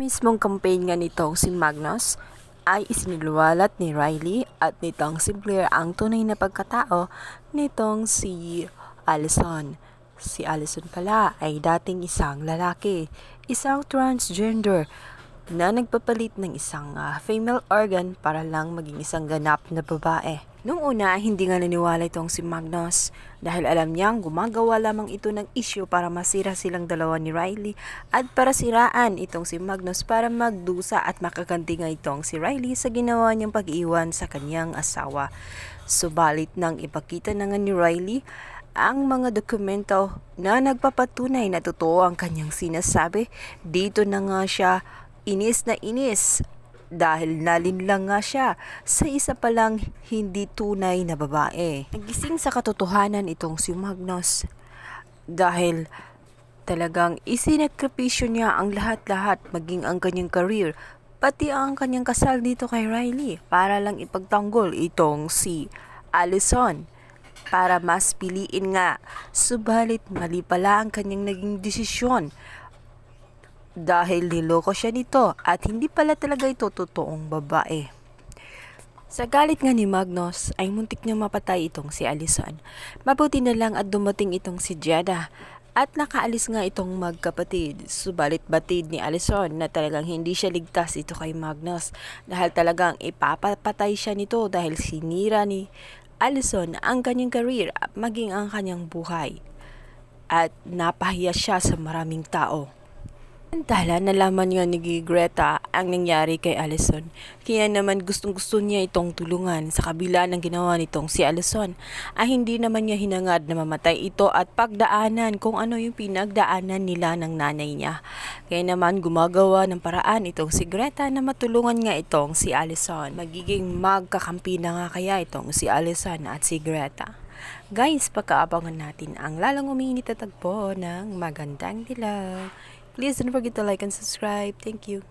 Mismong campaign nga nitong si Magnus ay isiniluwalat ni Riley at nitong si Blair ang tunay na pagkatao nitong si Allison. Si Allison pala ay dating isang lalaki, isang transgender na nagpapalit ng isang female organ para lang maging isang ganap na babae. Nung una, hindi nga naniwala itong si Magnus dahil alam niyang gumagawa lamang ito ng issue para masira silang dalawa ni Riley at para siraan itong si Magnus para magdusa at makaganti nga itong si Riley sa ginawa niyang pag-iwan sa kanyang asawa. Subalit nang ipakita na nga ni Riley ang mga dokumento na nagpapatunay na totoo ang kanyang sinasabi, dito na nga siya inis na inis dahil nalinlang nga siya sa isa palang hindi tunay na babae. Nagising sa katotohanan itong si Magnus dahil talagang isinakripisyo niya ang lahat-lahat, maging ang kanyang career, pati ang kanyang kasal dito kay Riley para lang ipagtanggol itong si Allison para mas piliin nga. Subalit mali pala ang kanyang naging desisyon dahil niloko siya nito at hindi pala talaga ito totoong babae. Sa galit nga ni Magnus ay muntik niya mapatay itong si Allison. Mabuti na lang at dumating itong si Jada at nakaalis nga itong magkapatid. Subalit batid ni Allison na talagang hindi siya ligtas ito kay Magnus dahil talagang ipapatay siya nito dahil sinira ni Allison ang kanyang career at maging ang kanyang buhay at napahiya siya sa maraming tao. Samantala, nalaman nga ni Greta ang nangyari kay Allison. Kaya naman gustong-gusto niya itong tulungan. Sa kabila ng ginawa nitong si Allison, ay hindi naman niya hinangad na mamatay ito at pagdaanan kung ano yung pinagdaanan nila ng nanay niya. Kaya naman gumagawa ng paraan itong si Greta na matulungan nga itong si Allison. Magiging magkakampi na nga kaya itong si Allison at si Greta. Guys, pagkaabangan natin ang lalang umiinit na tagpo ng magandang dilag. Please don't forget to like and subscribe. Thank you.